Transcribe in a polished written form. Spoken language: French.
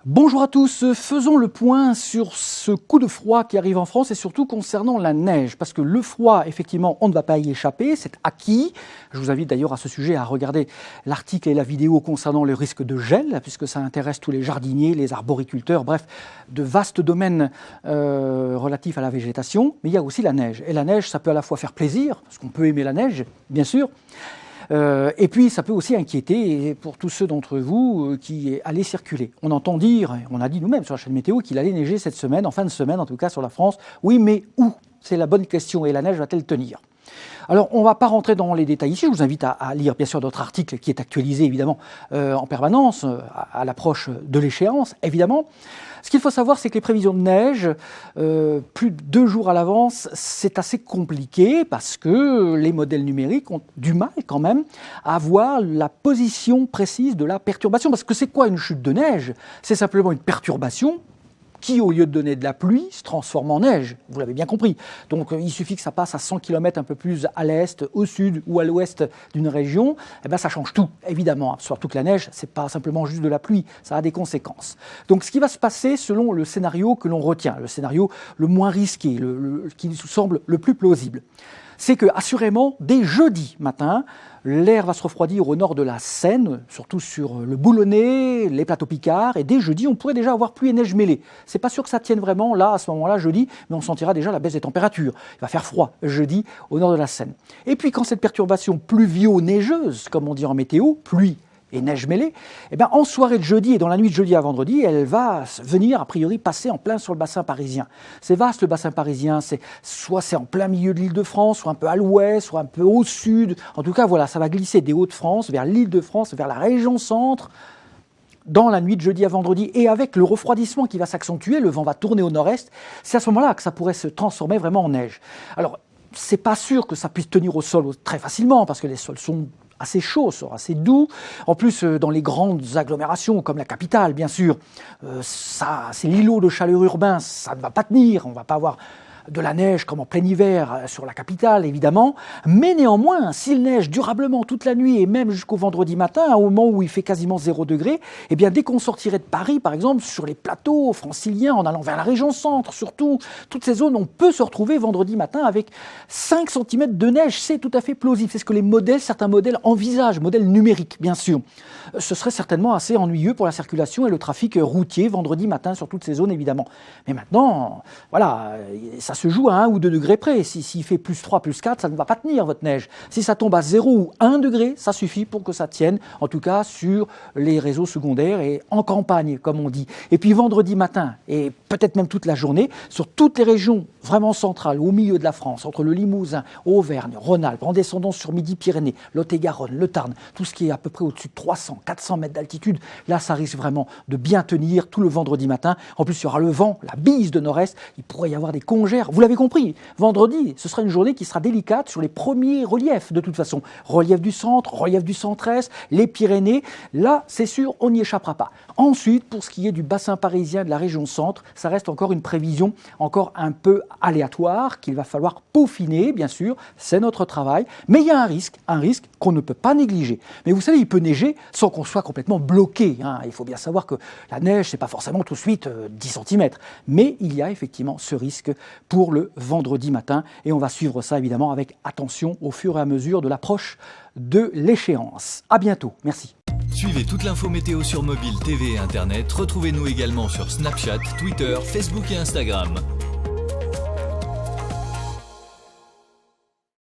Bonjour à tous, faisons le point sur ce coup de froid qui arrive en France et surtout concernant la neige, parce que le froid, effectivement, on ne va pas y échapper, c'est acquis. Je vous invite d'ailleurs à ce sujet à regarder l'article et la vidéo concernant le risque de gel, puisque ça intéresse tous les jardiniers, les arboriculteurs, bref, de vastes domaines relatifs à la végétation, mais il y a aussi la neige. Et la neige, ça peut à la fois faire plaisir, parce qu'on peut aimer la neige, bien sûr, et puis ça peut aussi inquiéter pour tous ceux d'entre vous qui allaient circuler. On entend dire, on a dit nous-mêmes sur la chaîne météo qu'il allait neiger cette semaine, en fin de semaine en tout cas sur la France. Oui, mais où? C'est la bonne question. Et la neige va-t-elle tenir? Alors, on ne va pas rentrer dans les détails ici. Je vous invite à lire, bien sûr, notre article qui est actualisé, évidemment, en permanence, à l'approche de l'échéance, évidemment. Ce qu'il faut savoir, c'est que les prévisions de neige, plus de 2 jours à l'avance, c'est assez compliqué parce que les modèles numériques ont du mal, quand même, à voir la position précise de la perturbation. Parce que c'est quoi une chute de neige? C'est simplement une perturbation qui, au lieu de donner de la pluie, se transforme en neige. Vous l'avez bien compris. Donc, il suffit que ça passe à 100 km un peu plus à l'est, au sud ou à l'ouest d'une région, et bien ça change tout, évidemment. Surtout que la neige, c'est pas simplement juste de la pluie, ça a des conséquences. Donc, ce qui va se passer selon le scénario que l'on retient, le scénario le moins risqué, qui nous semble le plus plausible, c'est que, assurément, dès jeudi matin, l'air va se refroidir au nord de la Seine, surtout sur le Boulonnais, les plateaux picards, et dès jeudi, on pourrait déjà avoir pluie et neige mêlée. C'est pas sûr que ça tienne vraiment là, à ce moment-là, jeudi, mais on sentira déjà la baisse des températures. Il va faire froid jeudi au nord de la Seine. Et puis quand cette perturbation pluvio-neigeuse, comme on dit en météo, pluie et neige mêlée, eh bien, en soirée de jeudi et dans la nuit de jeudi à vendredi, elle va venir, a priori, passer en plein sur le bassin parisien. C'est vaste le bassin parisien, soit c'est en plein milieu de l'Île-de-France, soit un peu à l'ouest, soit un peu au sud. En tout cas, voilà, ça va glisser des Hauts-de-France vers l'Île-de-France, vers la région centre, dans la nuit de jeudi à vendredi, et avec le refroidissement qui va s'accentuer, le vent va tourner au nord-est, c'est à ce moment-là que ça pourrait se transformer vraiment en neige. Alors, c'est pas sûr que ça puisse tenir au sol très facilement, parce que les sols sont assez chaud, sera assez doux. En plus, dans les grandes agglomérations, comme la capitale, bien sûr, c'est l'îlot de chaleur urbain, ça ne va pas tenir. On ne va pas avoir de la neige comme en plein hiver sur la capitale, évidemment. Mais néanmoins, s'il neige durablement toute la nuit et même jusqu'au vendredi matin, au moment où il fait quasiment 0 degré, eh bien, dès qu'on sortirait de Paris, par exemple, sur les plateaux franciliens, en allant vers la région centre, surtout, toutes ces zones, on peut se retrouver vendredi matin avec 5 cm de neige. C'est tout à fait plausible. C'est ce que certains modèles envisagent, modèles numériques, bien sûr. Ce serait certainement assez ennuyeux pour la circulation et le trafic routier vendredi matin sur toutes ces zones, évidemment. Mais maintenant, voilà, ça se joue à 1 ou 2 degrés près. S'il fait plus 3, plus 4, ça ne va pas tenir votre neige. Si ça tombe à 0 ou 1 degré, ça suffit pour que ça tienne, en tout cas sur les réseaux secondaires et en campagne, comme on dit. Et puis vendredi matin, et peut-être même toute la journée, sur toutes les régions vraiment centrales, au milieu de la France, entre le Limousin, Auvergne, Rhône-Alpes, en descendant sur Midi-Pyrénées, Lot-et-Garonne, le Tarn, tout ce qui est à peu près au-dessus de 300, 400 mètres d'altitude, là ça risque vraiment de bien tenir tout le vendredi matin. En plus, il y aura le vent, la bise de nord-est, il pourrait y avoir des congères. Vous l'avez compris, vendredi, ce sera une journée qui sera délicate sur les premiers reliefs, de toute façon. Relief du centre, relief du centre-est, les Pyrénées, là, c'est sûr, on n'y échappera pas. Ensuite, pour ce qui est du bassin parisien, de la région centre, ça reste encore une prévision encore un peu aléatoire, qu'il va falloir peaufiner, bien sûr, c'est notre travail, mais il y a un risque qu'on ne peut pas négliger. Mais vous savez, il peut neiger sans qu'on soit complètement bloqué, hein. Il faut bien savoir que la neige, c'est pas forcément tout de suite 10 cm, mais il y a effectivement ce risque pour le vendredi matin, et on va suivre ça évidemment avec attention au fur et à mesure de l'approche de l'échéance. À bientôt, merci. Suivez toute l'info météo sur mobile, TV et Internet. Retrouvez-nous également sur Snapchat, Twitter, Facebook et Instagram.